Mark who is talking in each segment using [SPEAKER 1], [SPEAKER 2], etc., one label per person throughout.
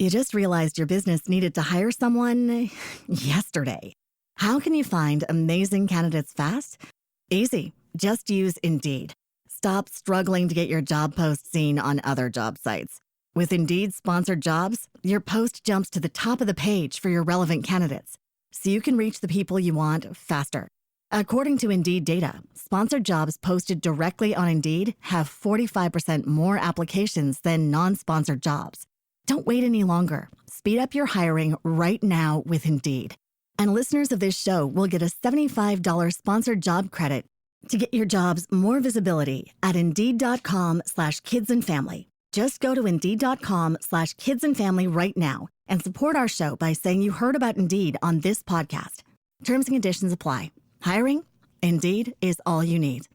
[SPEAKER 1] You just realized your business needed to hire someone yesterday. How can you find amazing candidates fast? Easy. Just use Indeed. Stop struggling to get your job post seen on other job sites. With Indeed sponsored jobs, your post jumps to the top of the page for your relevant candidates, so you can reach the people you want faster. According to Indeed data, sponsored jobs posted directly on Indeed have 45% more applications than non-sponsored jobs. Don't wait any longer. Speed up your hiring right now with Indeed. And listeners of this show will get a $75 sponsored job credit to get your jobs more visibility at Indeed.com/kidsandfamily. Just go to Indeed.com/kidsandfamily right now and support our show by saying you heard about Indeed on this podcast. Terms and conditions apply. Hiring? Indeed is all you need.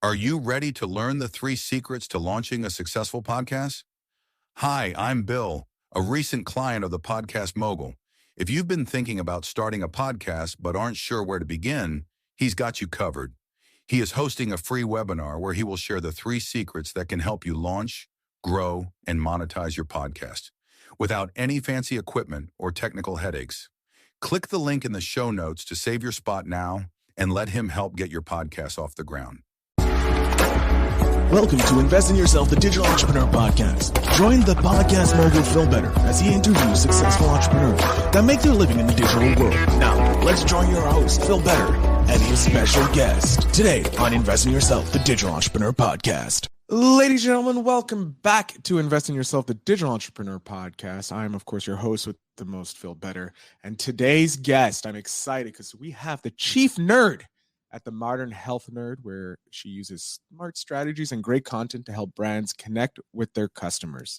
[SPEAKER 2] Are you ready to learn the 3 secrets to launching a successful podcast? Hi, I'm Bill, a recent client of the Podcast Mogul. If you've been thinking about starting a podcast but aren't sure where to begin, he's got you covered. He is hosting a free webinar where he will share the 3 secrets that can help you launch, grow, and monetize your podcast without any fancy equipment or technical headaches. Click the link in the show notes to save your spot now and let him help get your podcast off the ground.
[SPEAKER 3] Welcome to Invest in Yourself, the Digital Entrepreneur Podcast. Join the podcast mogul Phil Better as he interviews successful entrepreneurs that make their living in the digital world. Now, let's join your host, Phil Better, and his special guest today on Invest in Yourself, the Digital Entrepreneur Podcast.
[SPEAKER 4] Ladies and gentlemen, welcome back to Invest in Yourself, the Digital Entrepreneur Podcast. I'm, of course, your host with the most, Phil Better. And today's guest, I'm excited because we have the chief nerd at the Modern Health Nerd, where she uses smart strategies and great content to help brands connect with their customers.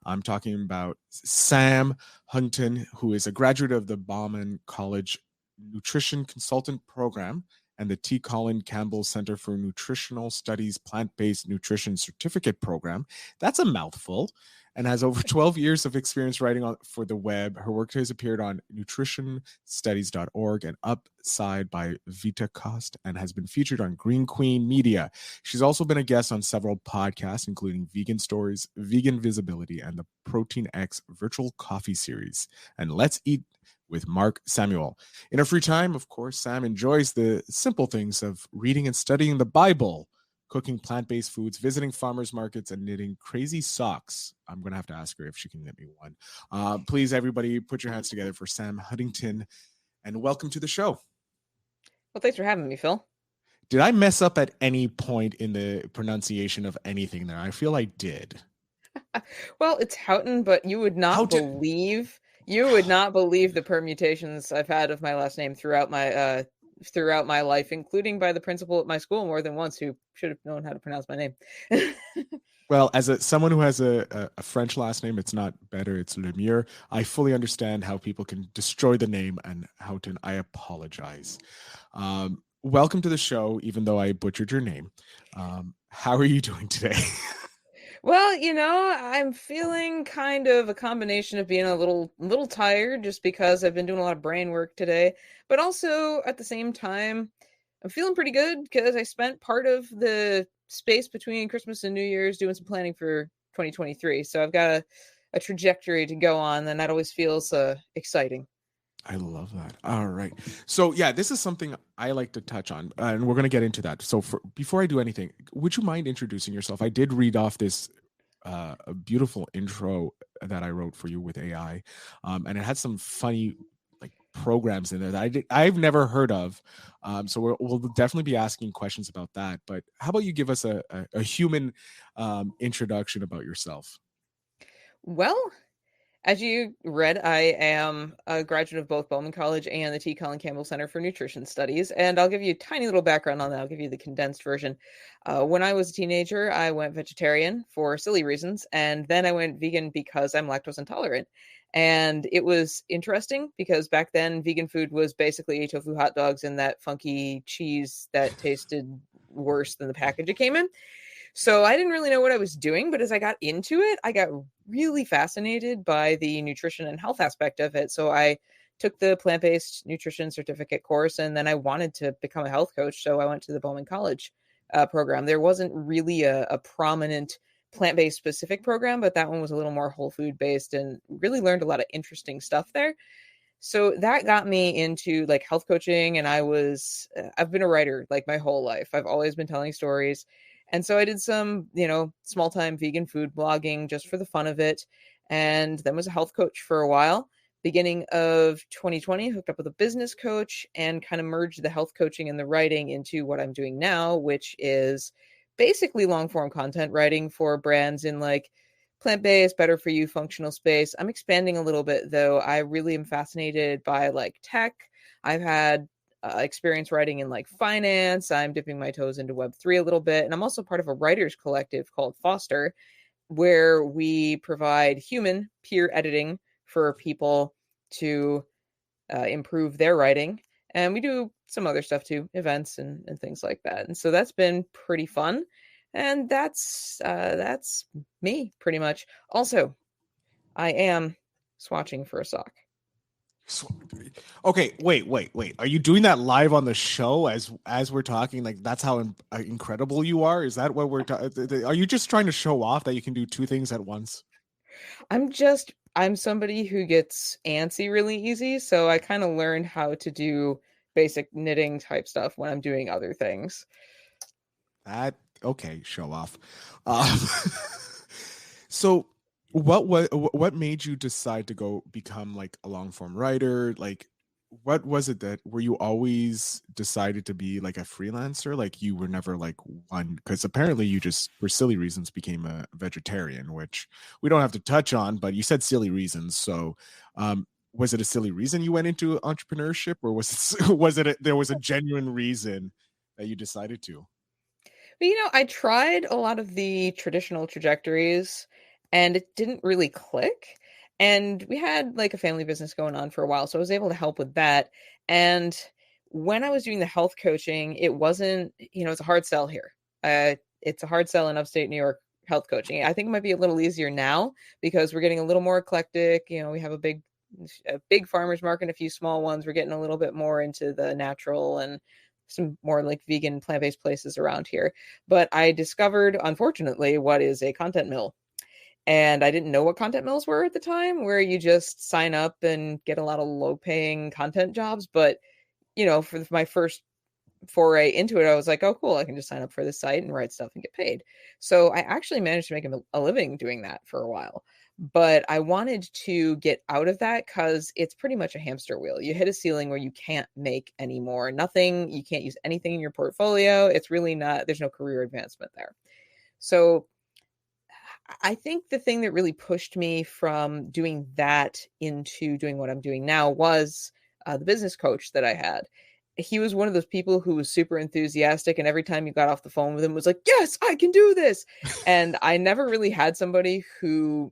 [SPEAKER 4] I'm talking about Sam Houghton, who is a graduate of the Bauman College Nutrition Consultant Program and the T. Colin Campbell Center for Nutritional Studies Plant-Based Nutrition Certificate Program. That's a mouthful. And has over 12 years of experience writing for the web. Her work has appeared on nutritionstudies.org and Upside by VitaCost and has been featured on Green Queen Media. She's also been a guest on several podcasts, including Vegan Stories, Vegan Visibility, and the Protein X Virtual Coffee Series. And Let's Eat with Mark Samuel. In her free time, of course, Sam enjoys the simple things of reading and studying the Bible, cooking plant-based foods, visiting farmers markets, and knitting crazy socks. I'm going to have to ask her if she can knit me one. Please, everybody, put your hands together for Sam Houghton, and welcome to the show.
[SPEAKER 5] Well, thanks for having me, Phil.
[SPEAKER 4] Did I mess up at any point in the pronunciation of anything there? I feel I did.
[SPEAKER 5] Well, it's Houghton, but you would not believe the permutations I've had of my last name throughout my life, including by the principal at my school more than once, who should have known how to pronounce my name.
[SPEAKER 4] Well, as someone who has a French last name, it's not better, it's Lemire. I fully understand how people can destroy the name, and Houghton, I apologize. Welcome to the show, even though I butchered your name. How are you doing today?
[SPEAKER 5] Well, I'm feeling kind of a combination of being a little tired just because I've been doing a lot of brain work today, but also at the same time, I'm feeling pretty good because I spent part of the space between Christmas and New Year's doing some planning for 2023. So I've got a trajectory to go on, and that always feels exciting.
[SPEAKER 4] I love that. All right. So yeah, this is something I like to touch on, and we're going to get into that. So before I do anything, would you mind introducing yourself? I did read off this a beautiful intro that I wrote for you with AI, and it had some funny programs in there that I've never heard of. So we'll definitely be asking questions about that. But how about you give us a human introduction about yourself?
[SPEAKER 5] Well, as you read, I am a graduate of both Bowman College and the T. Colin Campbell Center for Nutrition Studies. And I'll give you a tiny little background on that. I'll give you the condensed version. When I was a teenager, I went vegetarian for silly reasons. And then I went vegan because I'm lactose intolerant. And it was interesting because back then vegan food was basically tofu hot dogs and that funky cheese that tasted worse than the package it came in. So I didn't really know what I was doing, but as I got into it, I got really fascinated by the nutrition and health aspect of it. So I took the plant-based nutrition certificate course, and then I wanted to become a health coach. So I went to the Bowman College program. There wasn't really a prominent plant-based specific program, but that one was a little more whole food based and really learned a lot of interesting stuff there. So that got me into like health coaching. And I've been a writer like my whole life. I've always been telling stories. And so I did some, small time vegan food blogging just for the fun of it. And then was a health coach for a while. Beginning of 2020, hooked up with a business coach and kind of merged the health coaching and the writing into what I'm doing now, which is basically long form content writing for brands in like plant-based, better for you, functional space. I'm expanding a little bit though. I really am fascinated by like tech. I've had experience writing in like finance. I'm dipping my toes into Web3 a little bit. And I'm also part of a writers collective called Foster, where we provide human peer editing for people to improve their writing. And we do some other stuff too, events and things like that. And so that's been pretty fun. And that's me pretty much. Also, I am swatching for a sock.
[SPEAKER 4] Okay, wait. Are you doing that live on the show as we're talking? Like that's how incredible you are? Is that what we're are you just trying to show off that you can do two things at once?
[SPEAKER 5] I'm somebody who gets antsy really easy, so I kind of learned how to do basic knitting type stuff when I'm doing other things.
[SPEAKER 4] Okay, show off. So what made you decide to go become like a long form writer? Like what was it that were you always decided to be like a freelancer? Like you were never like one, because apparently you just for silly reasons became a vegetarian, which we don't have to touch on, but you said silly reasons. So was it a silly reason you went into entrepreneurship, or there was a genuine reason that you decided to?
[SPEAKER 5] But I tried a lot of the traditional trajectories and it didn't really click. And we had like a family business going on for a while, so I was able to help with that. And when I was doing the health coaching, it wasn't, it's a hard sell here. It's a hard sell in upstate New York health coaching. I think it might be a little easier now because we're getting a little more eclectic. We have a big farmers market, a few small ones. We're getting a little bit more into the natural and some more like vegan plant-based places around here. But I discovered, unfortunately, what is a content mill. And I didn't know what content mills were at the time, where you just sign up and get a lot of low-paying content jobs. But, for my first foray into it, I was like, oh, cool, I can just sign up for this site and write stuff and get paid. So I actually managed to make a living doing that for a while. But I wanted to get out of that because it's pretty much a hamster wheel. You hit a ceiling where you can't make any more. Nothing, you can't use anything in your portfolio. It's really not, there's no career advancement there. So I think the thing that really pushed me from doing that into doing what I'm doing now was the business coach that I had. He was one of those people who was super enthusiastic, and every time you got off the phone with him was like, yes, I can do this. And I never really had somebody who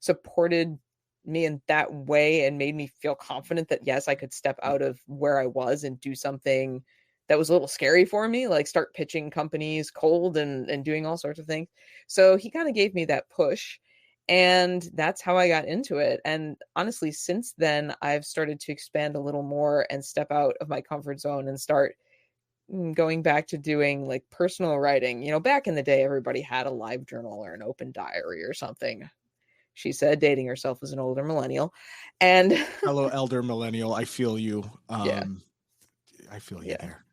[SPEAKER 5] supported me in that way and made me feel confident that, yes, I could step out of where I was and do something that was a little scary for me, like start pitching companies cold and doing all sorts of things. So he kind of gave me that push. And that's how I got into it. And honestly, since then, I've started to expand a little more and step out of my comfort zone and start going back to doing like personal writing. Back in the day, everybody had a live journal or an open diary or something. She said, dating herself as an older millennial. And
[SPEAKER 4] hello, elder millennial. I feel you.
[SPEAKER 5] Yeah.
[SPEAKER 4] I feel you there.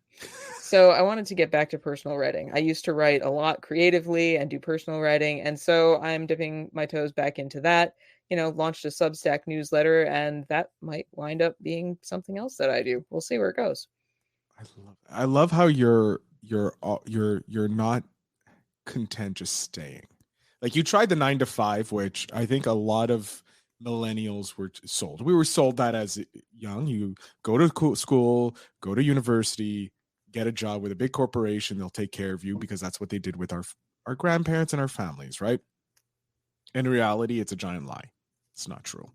[SPEAKER 5] So I wanted to get back to personal writing. I used to write a lot creatively and do personal writing. And so I'm dipping my toes back into that, launched a Substack newsletter, and that might wind up being something else that I do. We'll see where it goes.
[SPEAKER 4] I love how you're not content just staying. Like you tried the 9 to 5, which I think a lot of millennials were sold. We were sold that as young. You go to school, go to university, get a job with a big corporation. They'll take care of you because that's what they did with our grandparents and our families, right? In reality, it's a giant lie. It's not true.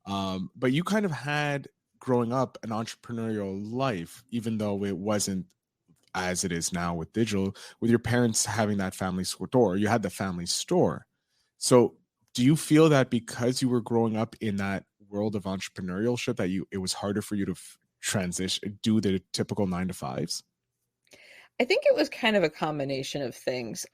[SPEAKER 4] But you kind of had growing up an entrepreneurial life, even though it wasn't as it is now with digital, with your parents having that family store. You had the family store. So do you feel that because you were growing up in that world of entrepreneurship that it was harder for you to transition, do the typical 9 to 5s?
[SPEAKER 5] I think it was kind of a combination of things.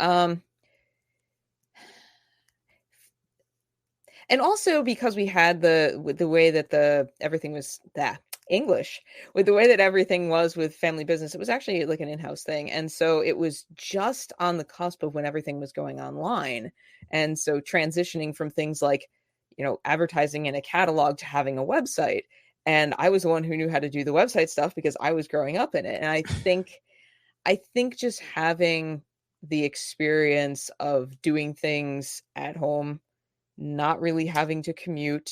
[SPEAKER 5] And also because we had with the way that everything was that English, with the way that everything was with family business, it was actually like an in-house thing. And so it was just on the cusp of when everything was going online. And so transitioning from things like, advertising in a catalog to having a website. And I was the one who knew how to do the website stuff because I was growing up in it. And I think just having the experience of doing things at home, not really having to commute,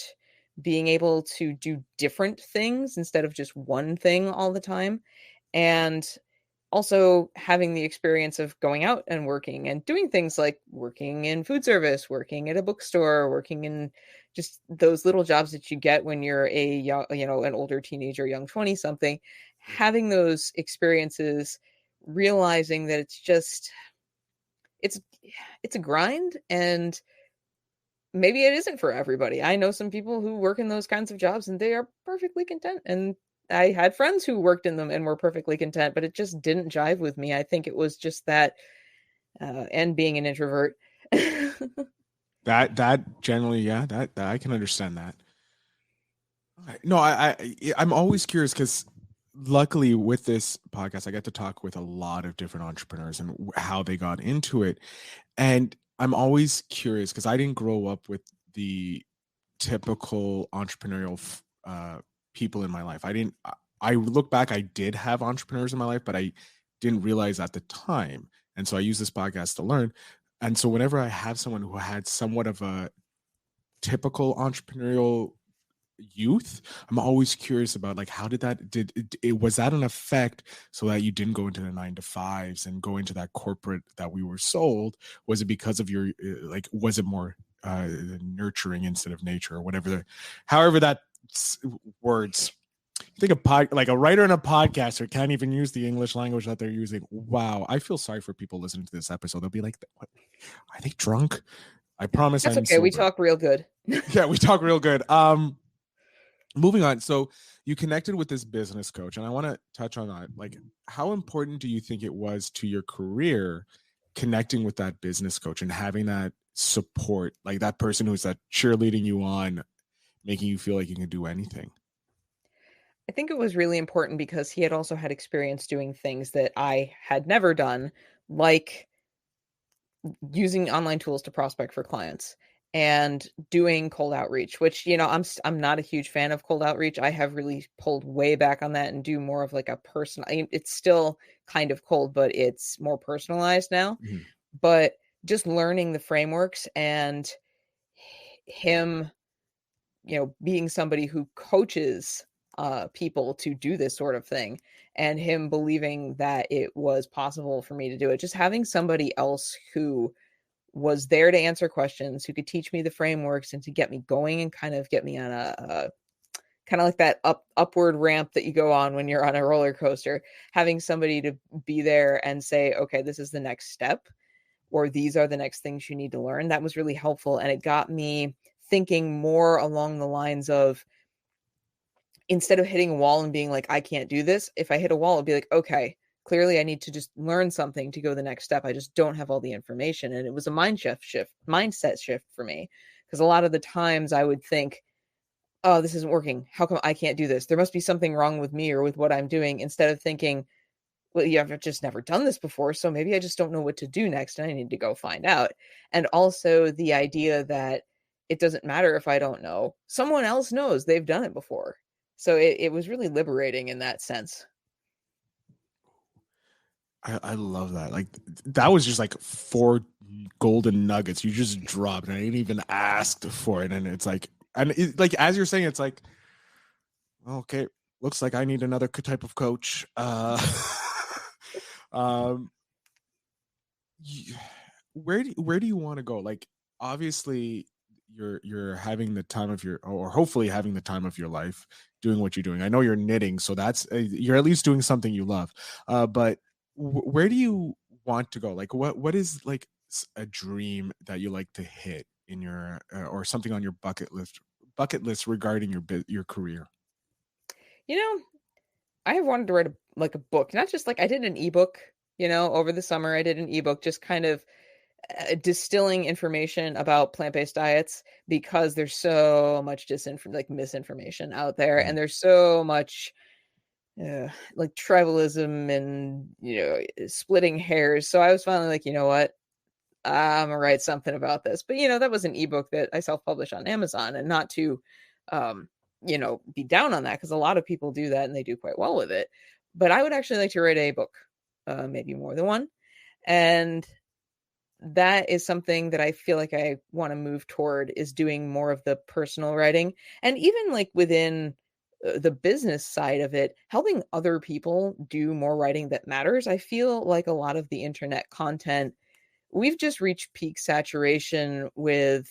[SPEAKER 5] being able to do different things instead of just one thing all the time, and also having the experience of going out and working and doing things like working in food service, working at a bookstore, working in just those little jobs that you get when you're a young, an older teenager, young 20 something, having those experiences, realizing that it's it's a grind, and maybe it isn't for everybody. I know some people who work in those kinds of jobs and they are perfectly content. And I had friends who worked in them and were perfectly content, but it just didn't jive with me. I think it was just that, and being an introvert.
[SPEAKER 4] That generally, yeah, that I can understand that. No, I'm always curious because luckily with this podcast, I get to talk with a lot of different entrepreneurs and how they got into it. And I'm always curious because I didn't grow up with the typical entrepreneurial people in my life. I look back, I did have entrepreneurs in my life, but I didn't realize at the time. And so I use this podcast to learn. And so whenever I have someone who had somewhat of a typical entrepreneurial youth, I'm always curious about like how was that an effect so that you didn't go into the 9 to 5s and go into that corporate that we were sold? Was it because of your was it more nurturing instead of nature, or whatever however that words? I think like a writer and a podcaster can't even use the English language that they're using. Wow, I feel sorry for people listening to this episode. They'll be like, what? Are they drunk? I promise
[SPEAKER 5] That's
[SPEAKER 4] I'm
[SPEAKER 5] okay.
[SPEAKER 4] sober.
[SPEAKER 5] We talk real good.
[SPEAKER 4] Yeah, we talk real good. Moving on. So you connected with this business coach, and I want to touch on that. Like, how important do you think it was to your career connecting with that business coach and having that support, like that person who's that cheerleading you on, making you feel like you can do anything?
[SPEAKER 5] I think it was really important because he had also had experience doing things that I had never done, like using online tools to prospect for clients and doing cold outreach, which, I'm not a huge fan of cold outreach. I have really pulled way back on that and do more of like a personal, it's still kind of cold, but it's more personalized now.
[SPEAKER 4] Mhm.
[SPEAKER 5] But just learning the frameworks and him, being somebody who coaches people to do this sort of thing, and him believing that it was possible for me to do it. Just having somebody else who was there to answer questions, who could teach me the frameworks and to get me going and kind of get me on a kind of like that upward ramp that you go on when you're on a roller coaster. Having somebody to be there and say, okay, this is the next step, or these are the next things you need to learn. That was really helpful. And it got me thinking more along the lines of, instead of hitting a wall and being like, I can't do this, if I hit a wall, it'd be like, okay, clearly I need to just learn something to go the next step. I just don't have all the information. And it was a mindset shift for me. Because a lot of the times I would think, oh, this isn't working. How come I can't do this? There must be something wrong with me or with what I'm doing, instead of thinking, well, yeah, I've just never done this before, so maybe I just don't know what to do next and I need to go find out. And also the idea that it doesn't matter if I don't know. Someone else knows, they've done it before. So it was really liberating in that sense.
[SPEAKER 4] I love that. Like that was just like 4 golden nuggets you just dropped, and I didn't even ask for it. And it's like, and like as you're saying, it's like, okay, looks like I need another type of coach. Um, where do you want to go? Like, obviously, you're having the time of your, or hopefully having the time of your life doing what you're doing. I know you're knitting, so that's you're at least doing something you love. But where do you want to go? Like, what is like a dream that you like to hit in your or something on your bucket list regarding your career?
[SPEAKER 5] I have wanted to write a book, not just like I did an ebook, over the summer. I did an ebook just kind of distilling information about plant-based diets, because there's so much misinformation out there, and there's so much like tribalism and splitting hairs. So I was finally like, you know what, I'm gonna write something about this. But that was an ebook that I self-published on Amazon, and not to be down on that, because a lot of people do that and they do quite well with it. But I would actually like to write a book, maybe more than one. And that is something that I feel like I want to move toward, is doing more of the personal writing, and even like within the business side of it, helping other people do more writing that matters. I feel like a lot of the internet content, we've just reached peak saturation with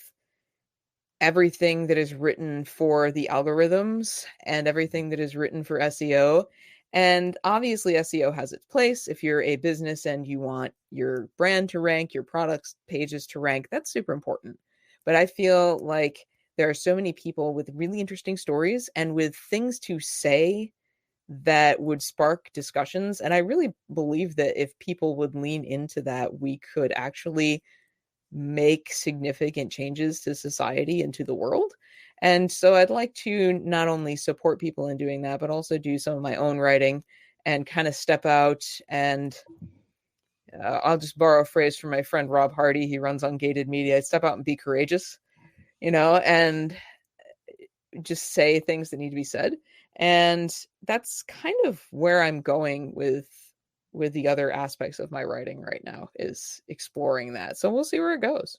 [SPEAKER 5] everything that is written for the algorithms and everything that is written for SEO. And obviously SEO has its place. If you're a business and you want your brand to rank, your products pages to rank, that's super important. But I feel like there are so many people with really interesting stories and with things to say that would spark discussions. And I really believe that if people would lean into that, we could actually make significant changes to society and to the world. And so I'd like to not only support people in doing that, but also do some of my own writing and kind of step out. And I'll just borrow a phrase from my friend Rob Hardy. He runs Ungated Media. I'd step out and be courageous, and just say things that need to be said. And that's kind of where I'm going with the other aspects of my writing right now, is exploring that. So we'll see where it goes.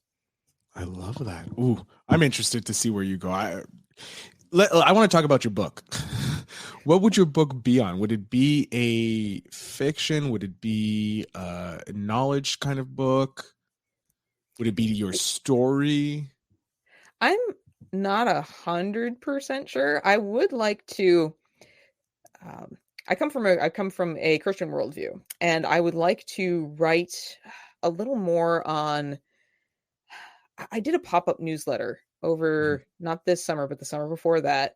[SPEAKER 4] I love that. Ooh, I'm interested to see where you go. I want to talk about your book. What would your book be on? Would it be a fiction? Would it be a knowledge kind of book? Would it be your story?
[SPEAKER 5] I'm not 100% sure. I would like to. I come from a Christian worldview, and I would like to write a little more on. I did a pop-up newsletter over not this summer, but the summer before that,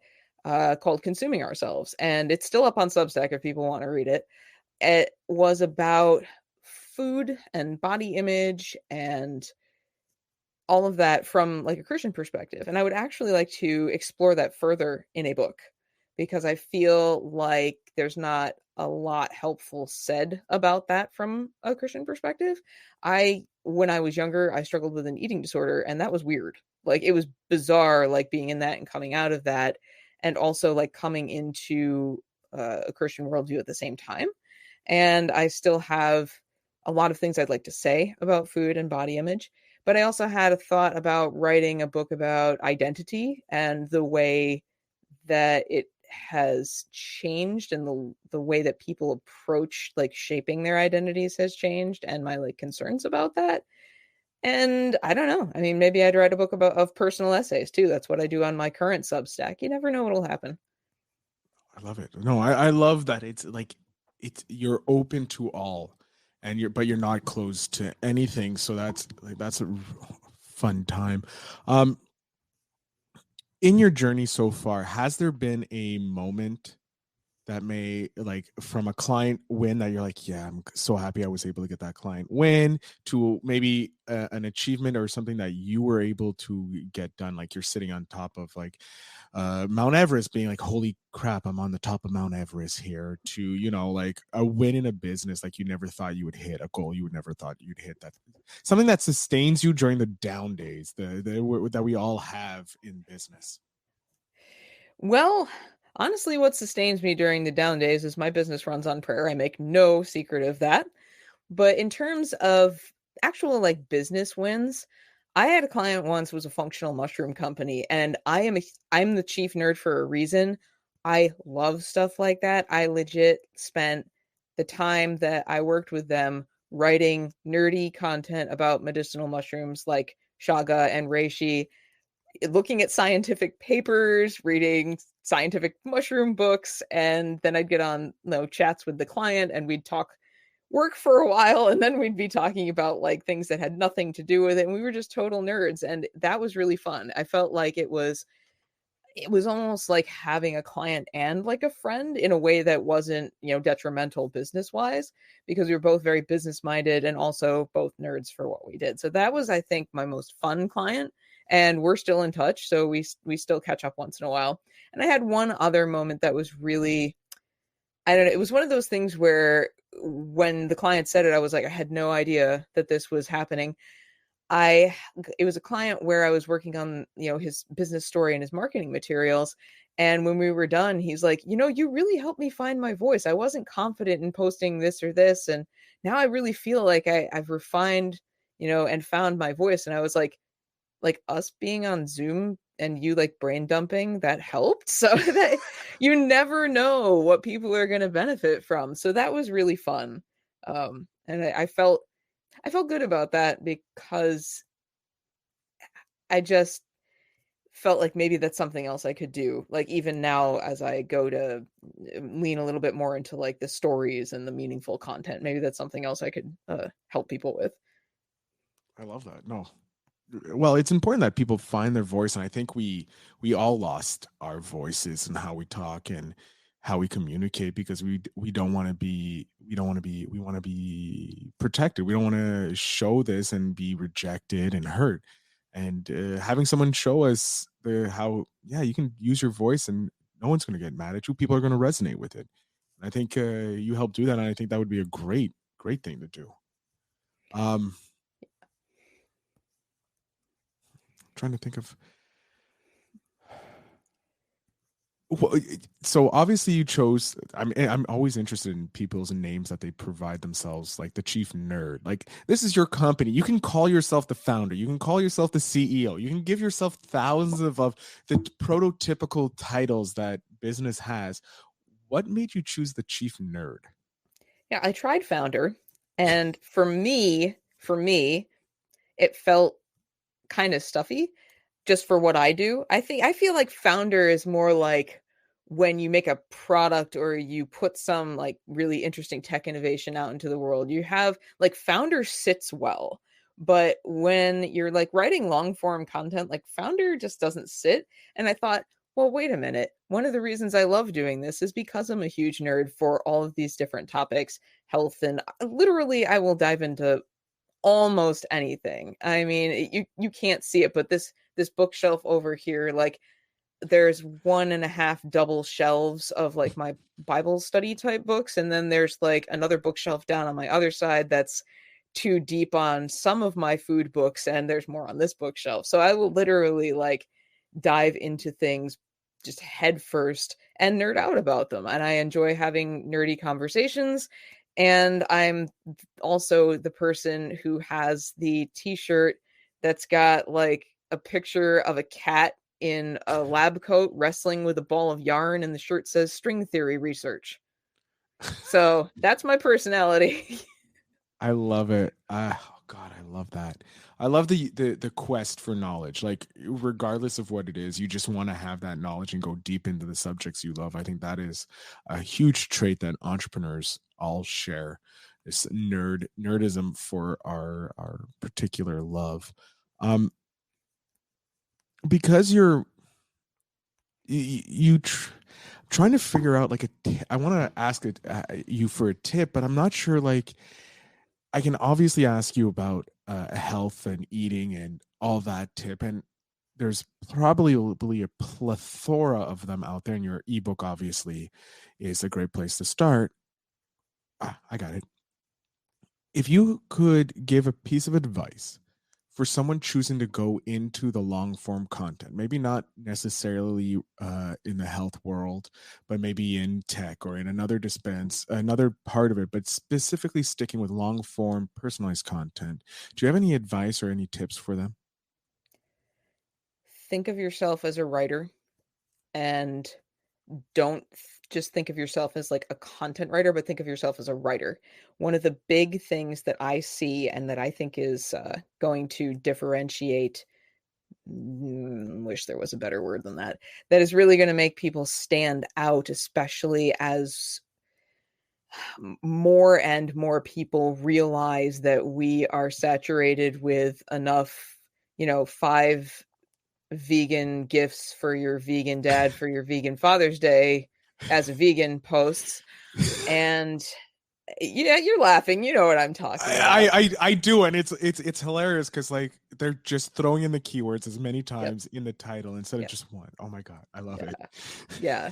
[SPEAKER 5] called Consuming Ourselves. And it's still up on Substack if people want to read it. It was about food and body image and all of that from like a Christian perspective. And I would actually like to explore that further in a book, because I feel like there's not a lot helpful said about that from a Christian perspective. When I was younger, I struggled with an eating disorder, and that was weird. Like, it was bizarre, like being in that and coming out of that, and also like coming into a Christian worldview at the same time. And I still have a lot of things I'd like to say about food and body image. But I also had a thought about writing a book about identity and the way that it has changed, and the way that people approach like shaping their identities has changed, and my like concerns about that. And I don't know. I mean, maybe I'd write a book of personal essays too. That's what I do on my current Substack. You never know what'll happen.
[SPEAKER 4] I love it. No, I love that. It's like you're open to all, and you're not closed to anything. So that's a fun time. In your journey so far, has there been a moment that may, like, from a client win that you're like, yeah, I'm so happy I was able to get that client win, to maybe an achievement or something that you were able to get done? Like, you're sitting on top of like Mount Everest, being like, holy crap, I'm on the top of Mount Everest here, to, like a win in a business like you never thought you would hit, a goal you would never thought you'd hit, that something that sustains you during the down days that we all have in business.
[SPEAKER 5] Well, honestly, what sustains me during the down days is my business runs on prayer. I make no secret of that. But in terms of actual like business wins, I had a client once who was a functional mushroom company, and I'm the chief nerd for a reason. I love stuff like that. I legit spent the time that I worked with them writing nerdy content about medicinal mushrooms like shaga and reishi, looking at scientific papers, reading scientific mushroom books, and then I'd get on chats with the client, and we'd talk work for a while, and then we'd be talking about like things that had nothing to do with it, and we were just total nerds, and that was really fun. I felt like it was it was almost like having a client and like a friend in a way that wasn't, detrimental business wise, because we were both very business minded and also both nerds for what we did. So that was, I think, my most fun client. And we're still in touch. So we still catch up once in a while. And I had one other moment that was really, I don't know, it was one of those things where when the client said it, I was like, I had no idea that this was happening. It was a client where I was working on, his business story and his marketing materials. And when we were done, he's like, you really helped me find my voice. I wasn't confident in posting this or this. And now I really feel like I've refined, and found my voice. And I was like us being on Zoom and you like brain dumping, that helped. So that you never know what people are going to benefit from. So that was really fun. And I felt good about that because I just felt like maybe that's something else I could do. Like even now, as I go to lean a little bit more into like the stories and the meaningful content, maybe that's something else I could help people with.
[SPEAKER 4] I love that. No, well, it's important that people find their voice, and I think we all lost our voices and how we talk and how we communicate because we don't want to be we want to be protected. We don't want to show this and be rejected and hurt. And having someone show us how you can use your voice and no one's going to get mad at you. People are going to resonate with it. And I think you help do that, and I think that would be a great thing to do. Trying to think of. Well, so obviously you chose. I'm always interested in people's names that they provide themselves, like the chief nerd. Like this is your company. You can call yourself the founder. You can call yourself the CEO. You can give yourself thousands of the prototypical titles that business has. What made you choose the chief nerd?
[SPEAKER 5] Yeah, I tried founder, and for me, it felt kind of stuffy just for what I do. I feel like founder is more like when you make a product or you put some like really interesting tech innovation out into the world. You have like founder sits well, but when you're like writing long form content, like founder just doesn't sit. And I thought, well, wait a minute. One of the reasons I love doing this is because I'm a huge nerd for all of these different topics, health, and literally I will dive into almost anything. I mean, you can't see it, but this bookshelf over here, like there's 1.5 double shelves of like my Bible study type books, and then there's like another bookshelf down on my other side that's too deep on some of my food books, and there's more on this bookshelf. So I will literally like dive into things just head first and nerd out about them, and I enjoy having nerdy conversations. And I'm also the person who has the t-shirt that's got like a picture of a cat in a lab coat wrestling with a ball of yarn, and the shirt says string theory research. So that's my personality.
[SPEAKER 4] I love it. Oh God, I love that. I love the quest for knowledge. Like regardless of what it is, you just want to have that knowledge and go deep into the subjects you love. I think that is a huge trait that entrepreneurs all share. This nerdism for our particular love. Because trying to figure out like I want to ask you for a tip, but I'm not sure like I can obviously ask you about health and eating and all that tip, and there's probably a plethora of them out there, and your ebook obviously is a great place to start. I got it. If you could give a piece of advice for someone choosing to go into the long form content, maybe not necessarily in the health world, but maybe in tech or in another part of it, but specifically sticking with long form personalized content, do you have any advice or any tips for them?
[SPEAKER 5] Think of yourself as a writer, and don't just think of yourself as like a content writer, but think of yourself as a writer. One of the big things that I see and that I think is going to differentiate, wish there was a better word than that, that is really going to make people stand out, especially as more and more people realize that we are saturated with enough, 5 vegan gifts for your vegan dad for your vegan Father's Day as a vegan posts. And yeah, you're laughing. You know what I'm talking about.
[SPEAKER 4] I do, and it's hilarious because like they're just throwing in the keywords as many times in the title instead of just one. Oh my god, I love it.
[SPEAKER 5] Yeah.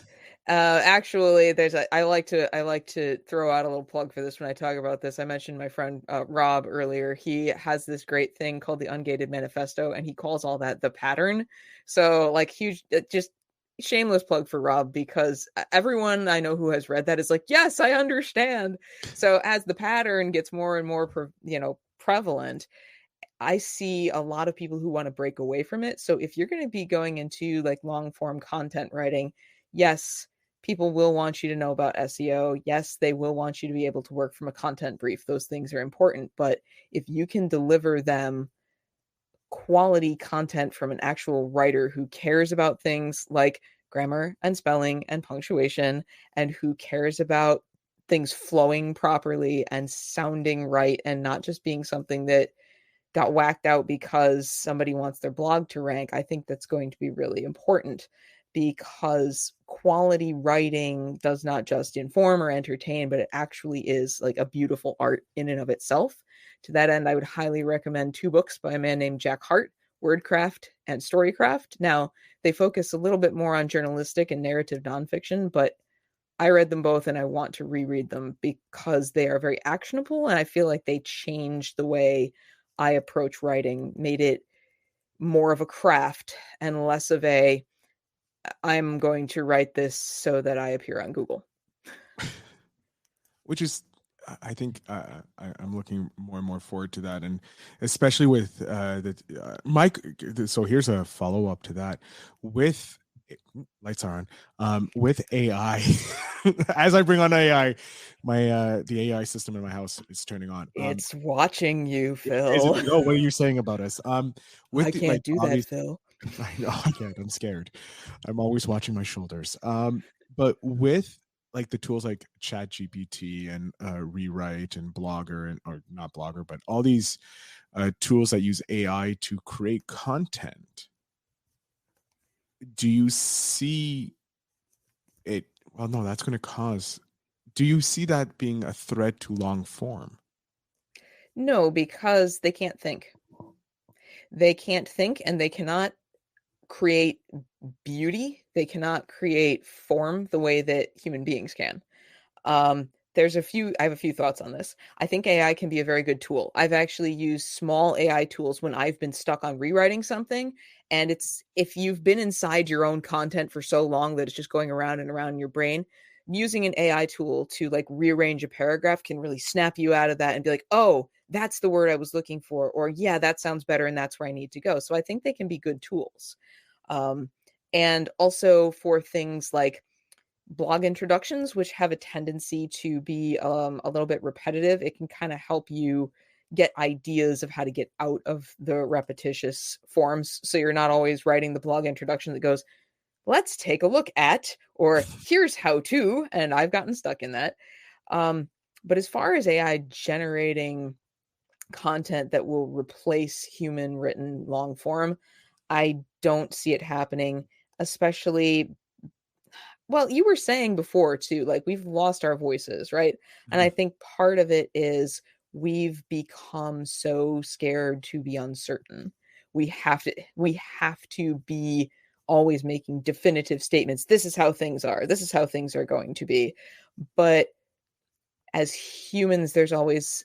[SPEAKER 5] Actually, I like to throw out a little plug for this when I talk about this. I mentioned my friend Rob earlier. He has this great thing called the Ungated Manifesto, and he calls all that the pattern. So like huge, just shameless plug for Rob, because everyone I know who has read that is like, yes, I understand. So as the pattern gets more and more prevalent, I see a lot of people who want to break away from it. So if you're going to be going into like long form content writing, yes, people will want you to know about SEO. Yes, they will want you to be able to work from a content brief. Those things are important. But if you can deliver them quality content from an actual writer who cares about things like grammar and spelling and punctuation, and who cares about things flowing properly and sounding right, and not just being something that got whacked out because somebody wants their blog to rank, I think that's going to be really important, because quality writing does not just inform or entertain, but it actually is like a beautiful art in and of itself. To that end, I would highly recommend 2 books by a man named Jack Hart, Wordcraft and Storycraft. Now, they focus a little bit more on journalistic and narrative nonfiction, but I read them both and I want to reread them because they are very actionable, and I feel like they changed the way I approach writing, made it more of a craft and less of a, I'm going to write this so that I appear on Google.
[SPEAKER 4] Which is, I think I'm looking more and more forward to that, and especially with Mike. So here's a follow up to that. With lights are on. With AI, as I bring on AI, the AI system in my house is turning on.
[SPEAKER 5] It's watching you, Phil.
[SPEAKER 4] Oh, what are you saying about us? With
[SPEAKER 5] I can't do that, Phil.
[SPEAKER 4] I know I can't. I'm scared. I'm always watching my shoulders. But with like the tools like Chat GPT and Rewrite and Blogger, and or not Blogger, but all these tools that use AI to create content, do you see it? Well, no, that's going to cause. Do you see that being a threat to long form?
[SPEAKER 5] No, because they can't think. They can't think, and they cannot create beauty. They cannot create form the way that human beings can. I have a few thoughts on this. I think AI can be a very good tool. I've actually used small AI tools when I've been stuck on rewriting something. And if you've been inside your own content for so long that it's just going around and around in your brain, using an AI tool to like rearrange a paragraph can really snap you out of that and be like, oh, that's the word I was looking for. Or yeah, that sounds better. And that's where I need to go. So I think they can be good tools. And also for things like blog introductions, which have a tendency to be a little bit repetitive, it can kind of help you get ideas of how to get out of the repetitious forms. So you're not always writing the blog introduction that goes, let's take a look at, or here's how to, and I've gotten stuck in that. But as far as AI generating content that will replace human written long form, I don't see it happening, especially, well, you were saying before too, like we've lost our voices, right? Mm-hmm. And I think part of it is we've become so scared to be uncertain. We have to be always making definitive statements. This is how things are. This is how things are going to be. But as humans, there's always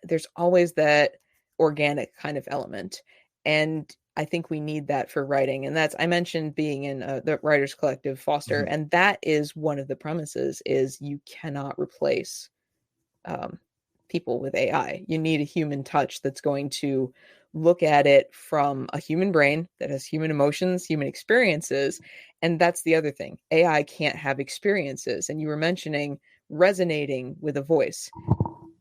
[SPEAKER 5] that organic kind of element. And I think we need that for writing. And I mentioned being in the Writers Collective, Foster, mm-hmm. and that is one of the premises is you cannot replace people with AI. You need a human touch that's going to look at it from a human brain that has human emotions, human experiences. And that's the other thing. AI can't have experiences. And you were mentioning resonating with a voice.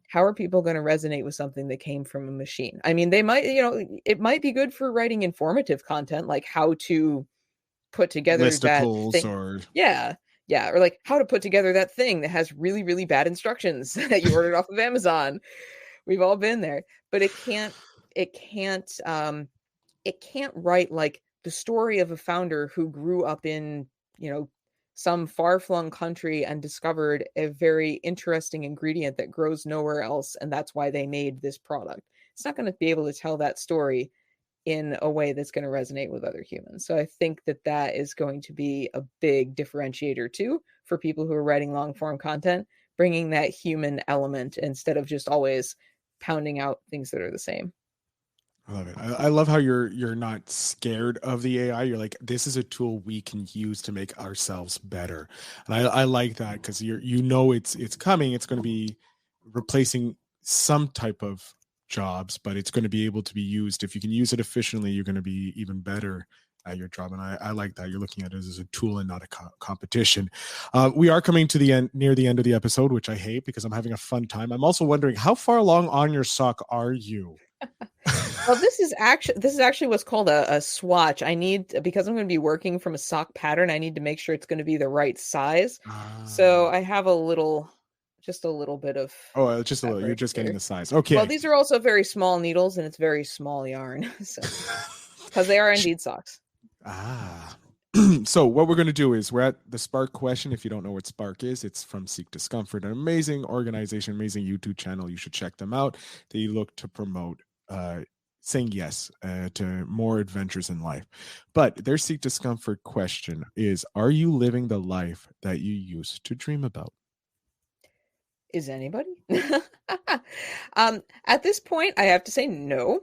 [SPEAKER 5] How are people going to resonate with something that came from a machine? I mean, they might, it might be good for writing informative content, like how to put together
[SPEAKER 4] listicles
[SPEAKER 5] that thing.
[SPEAKER 4] Or
[SPEAKER 5] yeah, or like how to put together that thing that has really, really bad instructions that you ordered off of Amazon. We've all been there, but it can't write like the story of a founder who grew up in, some far-flung country and discovered a very interesting ingredient that grows nowhere else, and that's why they made this product. It's not going to be able to tell that story in a way that's going to resonate with other humans. So I think that that is going to be a big differentiator too for people who are writing long-form content, bringing that human element instead of just always pounding out things that are the same.
[SPEAKER 4] I love it. I love how you're not scared of the AI. You're like, this is a tool we can use to make ourselves better. And I like that because it's coming. It's going to be replacing some type of jobs, but it's going to be able to be used. If you can use it efficiently, you're going to be even better at your job. And I like that. You're looking at it as a tool and not a competition. We are coming to near the end of the episode, which I hate because I'm having a fun time. I'm also wondering, how far along on your sock are you?
[SPEAKER 5] Well, this is actually what's called a swatch. Because I'm going to be working from a sock pattern, I need to make sure it's going to be the right size. So I have just a little bit of.
[SPEAKER 4] Oh, just a little. You're just getting the size. Okay.
[SPEAKER 5] Well, these are also very small needles, and it's very small yarn, so because they are indeed socks.
[SPEAKER 4] So what we're going to do is we're at the Spark question. If you don't know what Spark is, it's from Seek Discomfort, an amazing organization, amazing YouTube channel. You should check them out. They look to promote saying yes to more adventures in life. But their Seek Discomfort question is, are you living the life that you used to dream about?
[SPEAKER 5] Is anybody? At this point, I have to say no.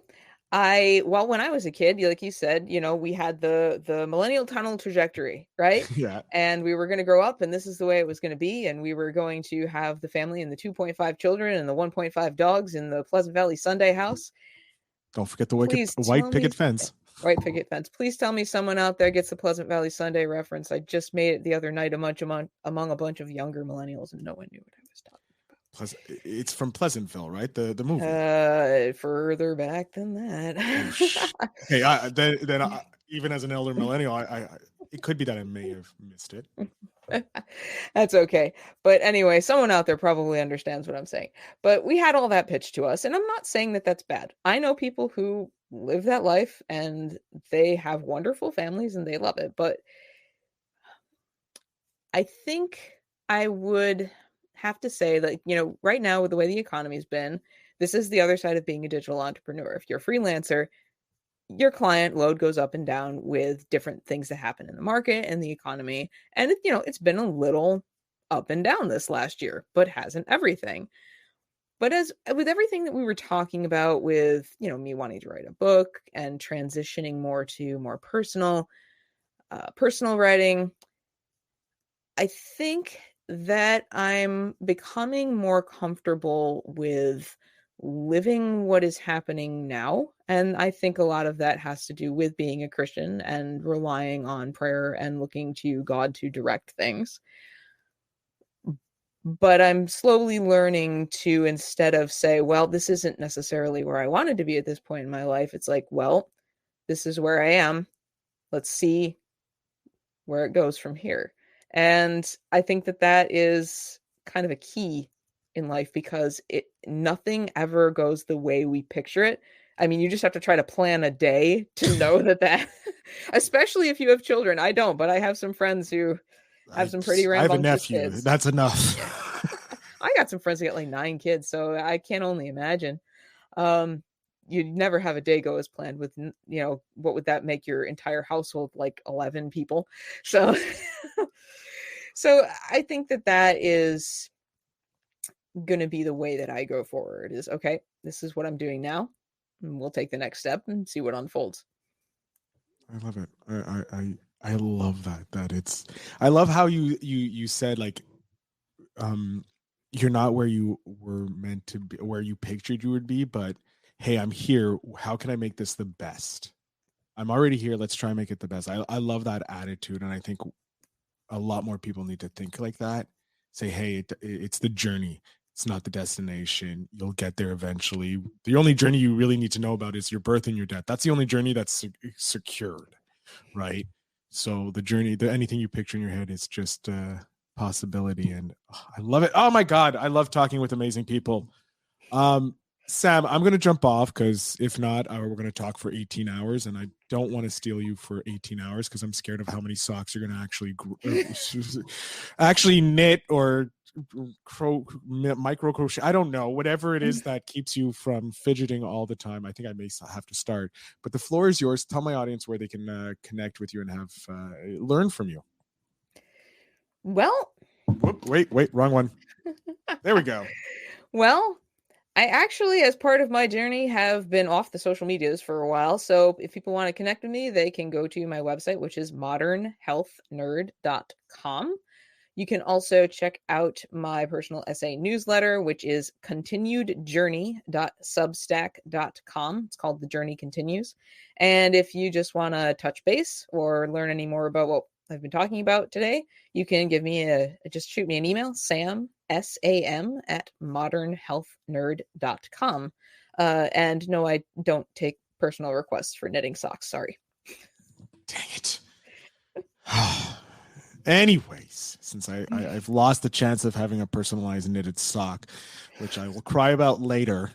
[SPEAKER 5] When I was a kid, like you said, we had the millennial tunnel trajectory, right?
[SPEAKER 4] Yeah.
[SPEAKER 5] And we were going to grow up and this is the way it was going to be. And we were going to have the family and the 2.5 children and the 1.5 dogs in the Pleasant Valley Sunday house.
[SPEAKER 4] Don't forget the white picket fence.
[SPEAKER 5] White picket fence. Please tell me someone out there gets the Pleasant Valley Sunday reference. I just made it the other night among a bunch of younger millennials and no one knew what I was talking about.
[SPEAKER 4] It's from Pleasantville, right? The movie.
[SPEAKER 5] Further back than that.
[SPEAKER 4] Hey, then even as an elder millennial, it could be that I may have missed it.
[SPEAKER 5] That's okay. But anyway, someone out there probably understands what I'm saying. But we had all that pitched to us, and I'm not saying that that's bad. I know people who live that life and they have wonderful families and they love it. But I think I would have to say that, right now with the way the economy's been, this is the other side of being a digital entrepreneur. If you're a freelancer, your client load goes up and down with different things that happen in the market and the economy. And, it's been a little up and down this last year, but hasn't everything. But as with everything that we were talking about with, me wanting to write a book and transitioning more to more personal writing, I think that I'm becoming more comfortable with living what is happening now. And I think a lot of that has to do with being a Christian and relying on prayer and looking to God to direct things. But I'm slowly learning to, instead of say, well, this isn't necessarily where I wanted to be at this point in my life, it's like, well, this is where I am. Let's see where it goes from here. And I think that is kind of a key in life because nothing ever goes the way we picture it. I mean, you just have to try to plan a day to know that, especially if you have children. I don't, but I have some friends who have some pretty rambunctious
[SPEAKER 4] I have a nephew.
[SPEAKER 5] Kids.
[SPEAKER 4] That's enough.
[SPEAKER 5] I got some friends that got like 9 kids, so I can't only imagine. You'd never have a day go as planned with, what would that make your entire household, like 11 people? So, so I think that is going to be the way that I go forward is, okay, this is what I'm doing now. And we'll take the next step and see what unfolds.
[SPEAKER 4] I love it. I love that. I love how you said like, you're not where you were meant to be, where you pictured you would be, but hey, I'm here. How can I make this the best? I'm already here. Let's try and make it the best. I love that attitude. And I think a lot more people need to think like that. Say, hey, it's the journey. It's not the destination. You'll get there eventually. The only journey you really need to know about is your birth and your death. That's the only journey that's secured, right? So the journey, anything you picture in your head is just a possibility. And I love it. Oh my God. I love talking with amazing people. Sam, I'm going to jump off because if not, we're going to talk for 18 hours, and I don't want to steal you for 18 hours because I'm scared of how many socks you're going to actually knit or micro crochet. I don't know, whatever it is that keeps you from fidgeting all the time. I think I may have to start, but the floor is yours. Tell my audience where they can connect with you and have learn from you.
[SPEAKER 5] Well,
[SPEAKER 4] wait, wrong one. There we go.
[SPEAKER 5] Well, I actually, as part of my journey, have been off the social medias for a while. So if people want to connect with me, they can go to my website, which is modernhealthnerd.com. You can also check out my personal essay newsletter, which is continuedjourney.substack.com. It's called The Journey Continues. And if you just want to touch base or learn any more about what I've been talking about today, you can give me just shoot me an email, SAM at modernhealthnerd.com. And no, I don't take personal requests for knitting socks. Sorry.
[SPEAKER 4] Dang it. Anyways, since I've lost the chance of having a personalized knitted sock, which I will cry about later.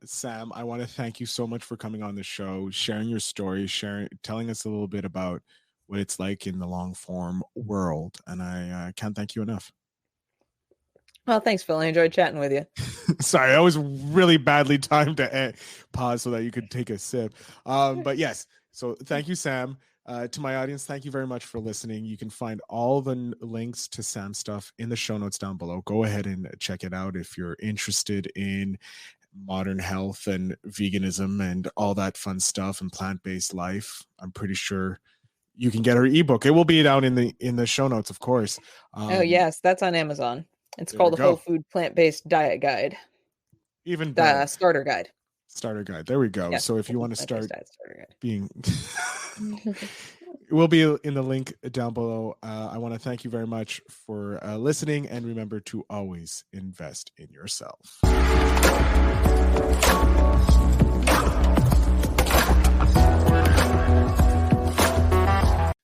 [SPEAKER 4] Sam, I want to thank you so much for coming on the show, sharing your story, telling us a little bit about what it's like in the long form world. And I can't thank you enough.
[SPEAKER 5] Well, thanks, Phil. I enjoyed chatting with you.
[SPEAKER 4] Sorry, that was really badly timed to pause so that you could take a sip. But yes, so thank you, Sam. To my audience, thank you very much for listening. You can find all the links to Sam's stuff in the show notes down below. Go ahead and check it out if you're interested in modern health and veganism and all that fun stuff and plant-based life. I'm pretty sure you can get her ebook. It will be down in the show notes, of course.
[SPEAKER 5] Oh yes, that's on Amazon. It's called the Whole Food Plant-Based Diet Guide.
[SPEAKER 4] Even better.
[SPEAKER 5] Starter guide.
[SPEAKER 4] Starter guide. There we go.
[SPEAKER 5] Yeah,
[SPEAKER 4] so if you want to start being, it will be in the link down below. I want to thank you very much for listening, and remember to always invest in yourself.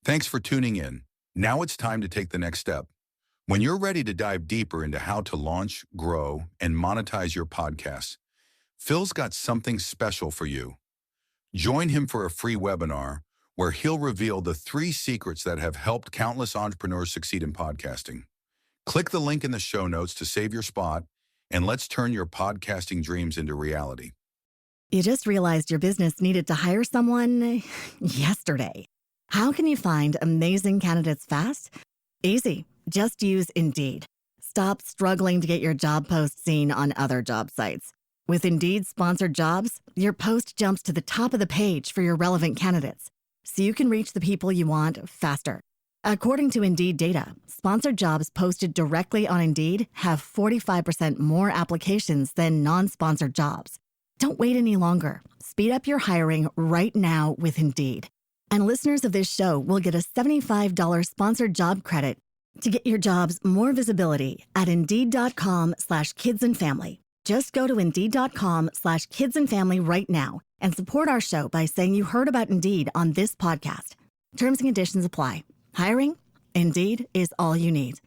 [SPEAKER 2] Thanks for tuning in. Now it's time to take the next step. When you're ready to dive deeper into how to launch, grow, and monetize your podcast, Phil's got something special for you. Join him for a free webinar where he'll reveal the 3 secrets that have helped countless entrepreneurs succeed in podcasting. Click the link in the show notes to save your spot, and let's turn your podcasting dreams into reality.
[SPEAKER 1] You just realized your business needed to hire someone yesterday. How can you find amazing candidates fast? Easy. Just use Indeed. Stop struggling to get your job post seen on other job sites. With Indeed sponsored jobs, your post jumps to the top of the page for your relevant candidates, so you can reach the people you want faster. According to Indeed data, sponsored jobs posted directly on Indeed have 45% more applications than non-sponsored jobs. Don't wait any longer. Speed up your hiring right now with Indeed. And listeners of this show will get a $75 sponsored job credit to get your jobs more visibility at Indeed.com/kidsandfamily. Just go to Indeed.com/kidsandfamily right now and support our show by saying you heard about Indeed on this podcast. Terms and conditions apply. Hiring? Indeed is all you need.